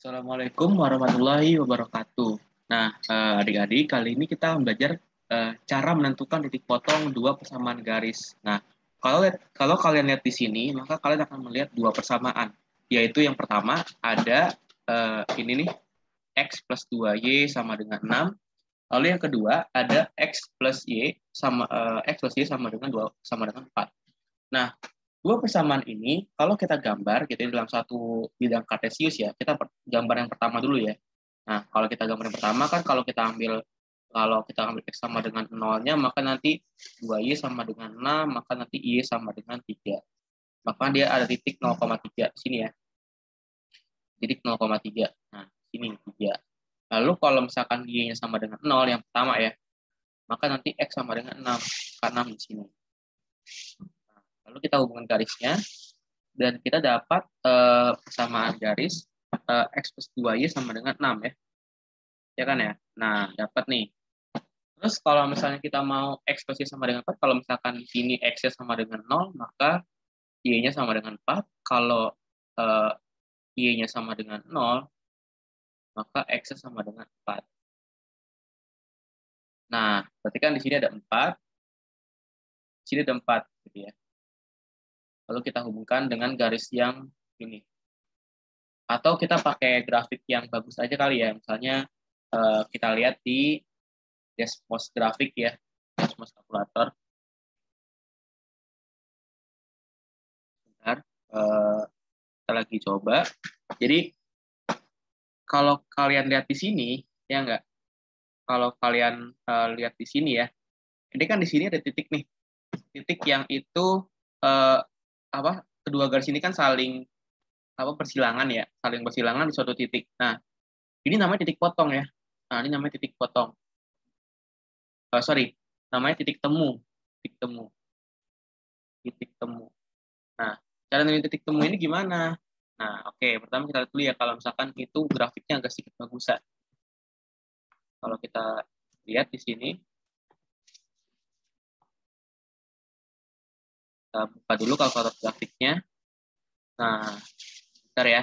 Assalamualaikum warahmatullahi wabarakatuh. Nah, adik-adik, kali ini kita belajar cara menentukan titik potong dua persamaan garis. Nah, kalau kalian lihat di sini, maka kalian akan melihat dua persamaan, yaitu yang pertama ada ini nih, x plus 2y sama dengan 6. Lalu yang kedua ada x plus y sama dengan 2 sama dengan 4. Nah, dua persamaan ini kalau kita gambar gitu ya, dalam satu bidang kartesius ya, kita gambar yang pertama dulu ya. Nah, kalau kita gambar yang pertama kan kalau kita ambil x sama dengan nolnya, maka nanti 2y sama dengan 6, maka nanti y sama dengan 3. Maka dia ada titik 0,3 sini ya. Titik 0,3. Nah, sini 3. Lalu kalau misalkan y-nya sama dengan 0 yang pertama ya, maka nanti x sama dengan 6, karena 6 di sini. Lalu kita hubungkan garisnya, dan kita dapat persamaan garis x plus 2y sama dengan 6 ya. Ya kan ya? Nah, dapat nih. Terus kalau misalnya kita mau x plus y sama dengan 4, kalau misalkan di sini x-nya sama dengan 0, maka y-nya sama dengan 4. Kalau y-nya sama dengan 0, maka x-nya sama dengan 4. Nah, berarti kan di sini ada 4, di sini ada 4 gitu ya. Lalu kita hubungkan dengan garis yang ini. Atau kita pakai grafik yang bagus aja kali ya. Misalnya kita lihat di Desmos grafik ya, Desmos kalkulator. Bentar, kita lagi coba. Jadi kalau kalian lihat di sini, ya enggak? Kalau kalian lihat di sini ya, ini kan di sini ada titik nih, titik yang itu apa? Kedua garis ini kan saling persilangan ya, saling bersilangan di suatu titik. Nah, ini namanya titik potong ya. Nah, ini namanya titik potong. Sorry, namanya titik temu, titik temu, titik temu. Nah, cara nentuin titik temu ini gimana? Nah, oke. Pertama kita lihat dulu ya, kalau misalkan itu grafiknya agak sedikit bagusan. Kalau kita lihat di sini, kita buka dulu kalkulator grafiknya. Nah, bentar ya.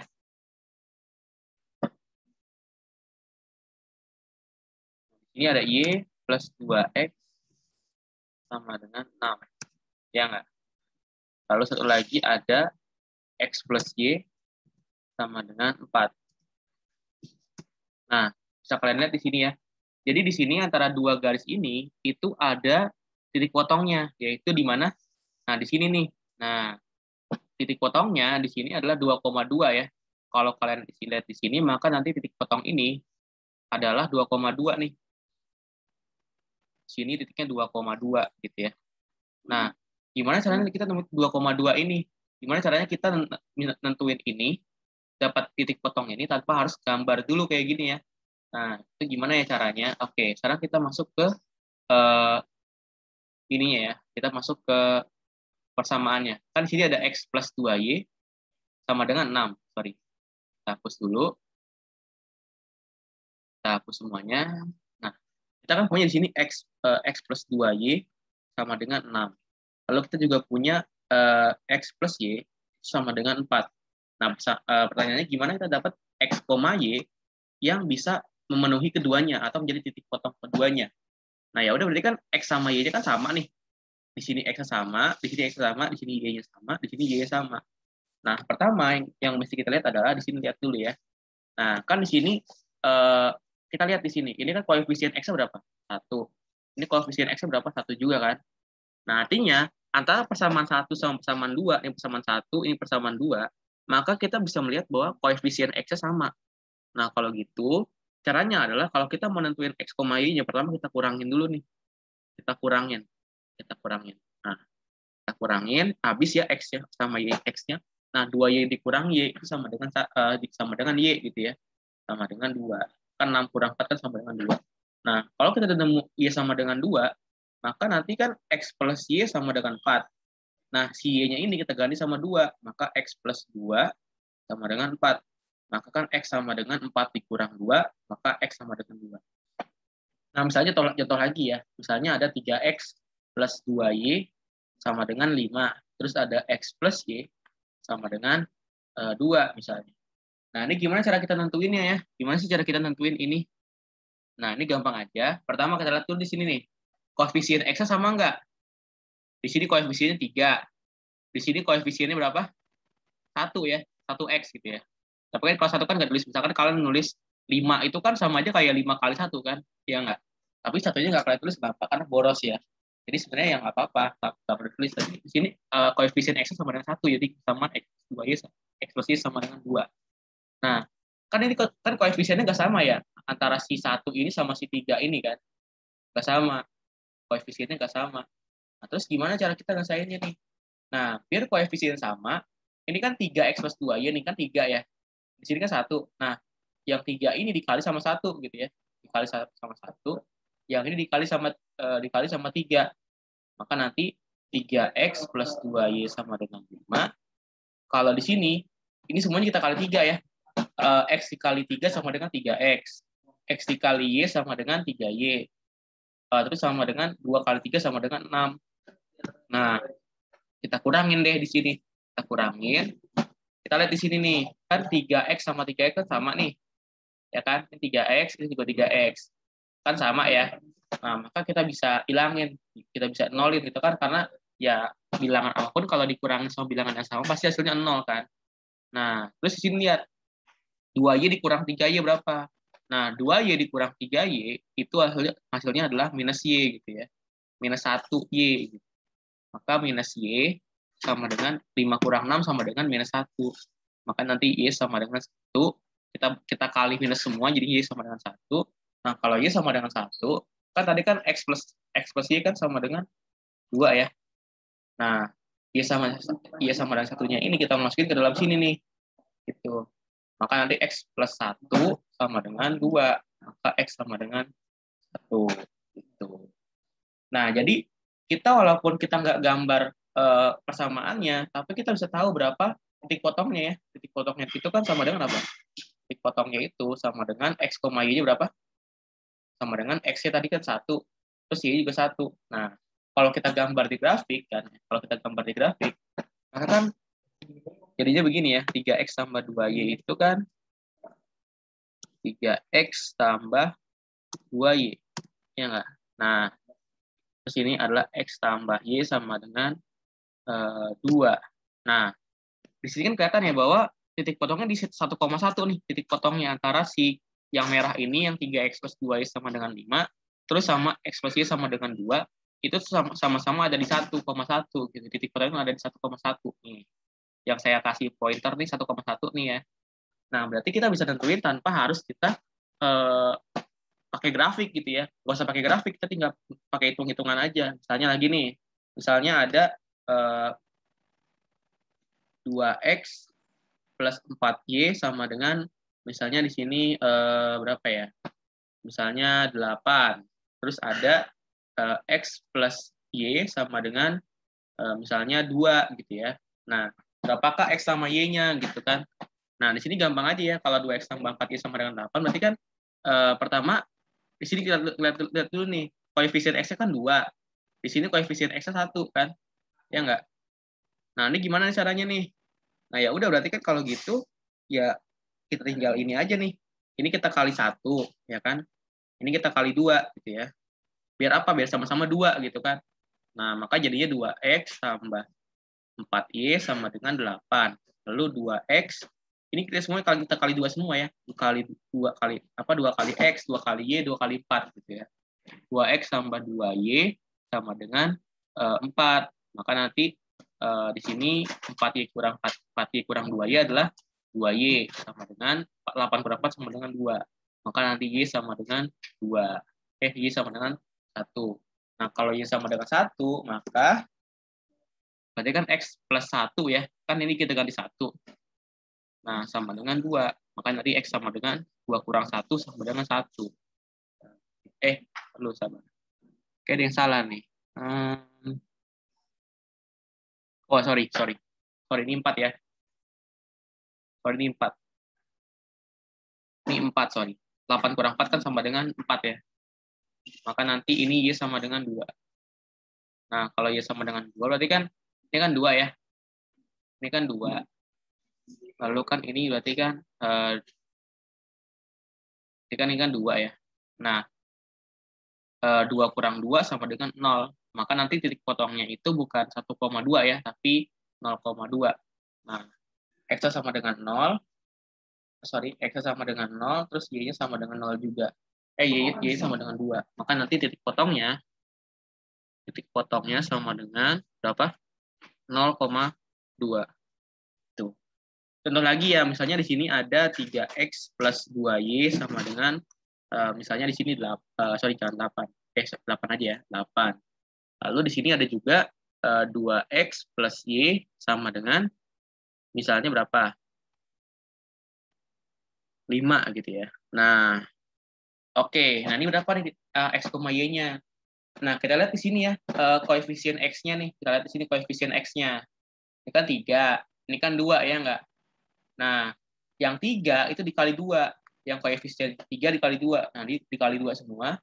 Ini ada Y plus 2X sama dengan 6. Ya nggak? Lalu satu lagi ada X plus Y sama dengan 4. Nah, bisa kalian lihat di sini ya. Jadi di sini antara dua garis ini itu ada titik potongnya, yaitu di mana? Nah, di sini nih. Nah, titik potongnya di sini adalah 2,2 ya. Kalau kalian lihat di sini, maka nanti titik potong ini adalah 2,2 nih. Di sini titiknya 2,2 gitu ya. Nah, gimana caranya kita nentuin 2,2 ini? Gimana caranya kita nentuin ini, dapat titik potong ini tanpa harus gambar dulu kayak gini ya. Nah, itu gimana ya caranya? Oke, sekarang kita masuk ke ininya ya. Kita masuk ke persamaannya. Kan di sini ada X plus 2Y sama dengan 6. Sorry. Kita hapus dulu. Kita hapus semuanya. Nah, kita kan punya di sini X plus 2Y sama dengan 6. Lalu kita juga punya X plus Y sama dengan 4. Nah, pertanyaannya gimana kita dapat X, Y yang bisa memenuhi keduanya atau menjadi titik potong keduanya. Nah, ya udah berarti kan X sama Y-nya kan sama nih. Di sini X sama, di sini X sama, di sini Y-nya sama, di sini Y-nya sama. Nah, pertama yang mesti kita lihat adalah di sini lihat dulu ya. Nah, kan di sini kita lihat di sini. Ini kan koefisien X-nya berapa? 1. Ini koefisien X-nya berapa? 1 juga kan? Nah, artinya antara persamaan 1 sama persamaan 2, ini persamaan 1, ini persamaan 2, maka kita bisa melihat bahwa koefisien X-nya sama. Nah, kalau gitu, caranya adalah kalau kita menentuin X, Y-nya, pertama kita kurangin dulu nih. Kita kurangin. Nah, kita kurangin, habis ya X-nya sama Y X-nya. Nah, 2Y dikurang Y itu sama dengan Y gitu ya. Sama dengan 2. Kan 6 kurang 4 kan sama dengan 2. Nah, kalau kita nemu Y sama dengan 2, maka nanti kan X plus Y sama dengan 4. Nah, si Y-nya ini kita ganti sama 2. Maka X plus 2 sama dengan 4. Maka kan X sama dengan 4 dikurang 2, maka X sama dengan 2. Nah, misalnya contoh lagi ya. Misalnya ada 3X plus 2Y sama dengan 5. Terus ada X plus Y sama dengan 2 misalnya. Nah, ini gimana cara kita nentuinnya ya? Gimana sih cara kita nentuin ini? Nah, ini gampang aja. Pertama kita lihat dulu di sini nih. Koefisien X sama enggak? Di sini koefisiennya 3. Di sini koefisiennya berapa? 1 ya. 1X gitu ya. Tapi kan kalau 1 kan nggak tulis. Misalkan kalian nulis 5 itu kan sama aja kayak 5 kali 1 kan? Iya nggak? Tapi satunya nggak kalian tulis kenapa? Karena boros ya. Jadi sebenarnya yang apa-apa. Nggak perlu tulis. Di sini koefisien X sama dengan 1. Jadi sama X 2Y, X plus Y sama dengan 2. Nah, kan ini kan koefisiennya nggak sama ya. Antara si 1 ini sama si 3 ini kan. Nggak sama. Koefisiennya nggak sama. Nah, terus gimana cara kita ngerasainnya nih? Nah, biar koefisien sama, ini kan 3X plus 2Y, ini kan 3 ya. Di sini kan 1. Nah, yang 3 ini dikali sama 1 gitu ya. Dikali sama 1. Yang ini dikali sama 3. Maka nanti 3X plus 2Y sama dengan 5. Kalau di sini, ini semuanya kita kali 3 ya. X dikali 3 sama dengan 3X. X dikali Y sama dengan 3Y. Terus sama dengan 2 kali 3 sama dengan 6. Nah, kita kurangin deh di sini. Kita kurangin. Kita lihat di sini nih. Kan 3X sama 3X kan sama nih. Ya kan? Ini 3X, ini juga 3X. Kan sama ya. Nah, maka kita bisa hilangin. Kita bisa nolin gitu kan. Karena ya bilangan apapun kalau dikurangin sama bilangan yang sama pasti hasilnya 0 kan. Nah, terus di sini lihat. 2Y dikurang 3Y berapa? Nah, 2Y dikurang 3Y itu hasilnya adalah minus Y gitu ya. Minus 1Y. Gitu. Maka minus Y sama dengan 5 kurang 6 sama dengan minus 1. Maka nanti Y sama dengan 1. Kita kali minus semua, jadi Y sama dengan 1. Nah, kalau Y sama dengan 1, kan tadi kan X plus Y kan sama dengan 2 ya. Nah, Y sama dengan satunya ini kita masukin ke dalam sini nih. Gitu. Maka nanti X plus 1 sama dengan 2. Maka X sama dengan 1. Gitu. Nah, jadi kita walaupun kita nggak gambar persamaannya, tapi kita bisa tahu berapa titik potongnya ya. Titik potongnya itu kan sama dengan apa? Titik potongnya itu sama dengan X, Y-nya berapa? Sama dengan X-nya tadi kan 1. Terus Y juga 1. Nah, kalau kita gambar di grafik, maka kan jadinya begini ya, 3X tambah 2Y itu kan 3X tambah 2Y. Ya nggak? Nah, terus ini adalah X tambah Y sama dengan 2. Nah, di sini kan kelihatan ya bahwa titik potongnya di 1,1 nih, titik potongnya antara si yang merah ini yang 3X plus 2Y sama dengan 5, terus sama X plus Y sama dengan 2, itu sama-sama ada di 1,1 gitu. Titik potongnya ada di 1,1 nih. Yang saya kasih pointer nih 1,1 nih ya. Nah, berarti kita bisa tentuin tanpa harus kita pakai grafik gitu ya. Gak usah pakai grafik, kita tinggal pakai hitung-hitungan aja. Misalnya lagi nih, misalnya ada 2X plus 4Y sama dengan, misalnya di sini berapa ya? Misalnya 8. Terus ada X plus Y sama dengan misalnya 2 gitu ya. Nah, berapakah X sama Y-nya gitu kan? Nah, di sini gampang aja ya. Kalau 2X tambah 4Y sama dengan 8, berarti kan pertama, di sini kita lihat dulu nih. Koefisien X-nya kan 2. Di sini koefisien X-nya 1 kan? Ya enggak? Nah, ini gimana nih caranya nih? Nah, ya udah berarti kan kalau gitu, ya kita tinggal ini aja nih. Ini kita kali 1, ya kan? Ini kita kali 2, gitu ya. Biar apa? Biar sama-sama 2, gitu kan? Nah, maka jadinya 2X tambah 4Y sama dengan 8. Lalu 2X, ini kita semua kita kali 2 semua ya. 2 kali X, 2 kali Y, 2 kali 4 gitu ya. 2X tambah 2Y sama dengan 4. Maka nanti di sini 4Y kurang 2Y adalah 2Y sama dengan 8 kurang 4 sama dengan 2. Maka nanti Y sama dengan 2. Y sama dengan 1. Nah, kalau Y sama dengan 1, maka berarti kan X plus 1 ya. Kan ini kita ganti 1. Nah, sama dengan 2. Maka nanti X sama dengan 2 kurang 1 sama dengan 1. Perlu sabar. Oke, ada yang salah nih. Oh, sorry. Sorry, ini 4 ya. Sorry, ini 4. Ini 4, sorry. 8 kurang 4 kan sama dengan 4 ya. Maka nanti ini Y sama dengan 2. Nah, kalau Y sama dengan 2, berarti kan ini kan 2 ya. Ini kan 2. Lalu kan ini berarti kan ini kan 2 ya. Nah, 2 kurang 2 sama dengan 0. Maka nanti titik potongnya itu bukan 1,2 ya, tapi 0,2. Nah, X sama dengan 0, X sama dengan 0, terus Y-nya sama dengan 0 juga. Y sama dengan 2. Maka nanti titik potongnya sama dengan berapa? 0,2. Tuh. Contoh lagi ya, misalnya di sini ada 3X plus 2Y sama dengan, misalnya di sini 8 aja ya, 8. Lalu di sini ada juga 2X plus Y sama dengan, misalnya berapa? 5 gitu ya. Nah, oke. Nah, ini berapa nih X, Y-nya? Nah, kita lihat di sini ya, koefisien X-nya nih. Kita lihat di sini koefisien X-nya. Ini kan 3, ini kan 2 ya enggak? Nah, yang 3 itu dikali 2. Yang koefisien 3 dikali 2. Nah, dikali 2 semua.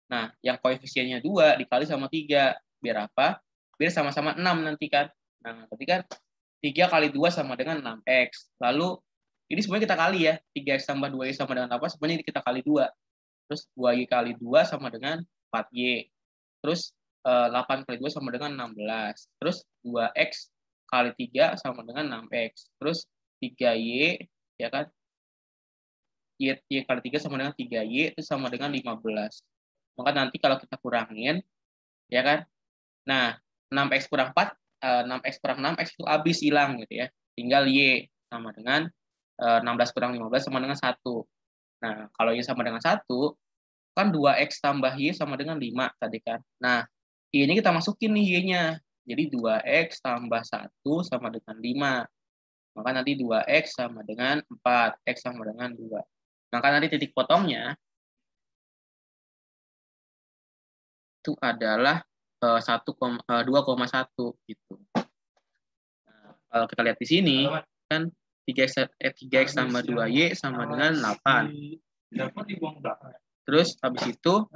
Nah, yang koefisiennya 2 dikali sama 3. Biar apa? Biar sama-sama 6 nanti kan. Nah, berarti kan 3 kali 2 sama dengan 6X. Lalu, ini semuanya kita kali ya. 3X tambah 2Y sama dengan apa? Semuanya kita kali 2. Terus 2Y kali 2 sama dengan 4Y. Terus 8 kali 2 sama dengan 16. Terus 2X kali 3 sama dengan 6X. Terus 3Y, ya kan? Y kali 3 sama dengan 3Y, itu sama dengan 15. Maka nanti kalau kita kurangin, ya kan? Nah, 6X kurang 4, 6X kurang 6X itu habis hilang gitu ya. Tinggal Y sama dengan 16 kurang 15 sama dengan 1. Nah, kalau Y sama dengan 1, kan 2X tambah Y sama dengan 5 tadi kan. Nah, ini kita masukin nih Y-nya. Jadi 2X tambah 1 sama dengan 5. Maka nanti 2X sama dengan 4. X sama dengan 2. Maka nanti titik potongnya itu adalah 2,1 gitu. Nah, kalau kita lihat di sini, kan 3X tambah 2Y sama dengan 8. Terus habis itu,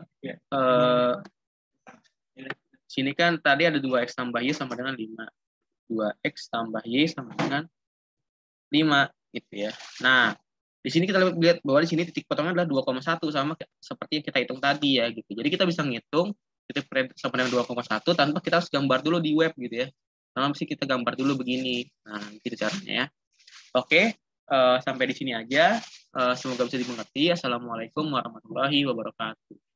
sini kan tadi ada 2X tambah Y sama dengan 5. 2X tambah Y sama dengan 5 gitu ya. Nah, di sini kita lihat bahwa di sini titik potongnya adalah 2,1 sama seperti yang kita hitung tadi ya gitu. Jadi kita bisa ngitung titik sama dengan 2,1 tanpa kita harus gambar dulu di web gitu ya. Karena mesti kita gambar dulu begini. Nah, gitu caranya ya. Oke, sampai di sini aja. Semoga bisa dimengerti. Assalamualaikum warahmatullahi wabarakatuh.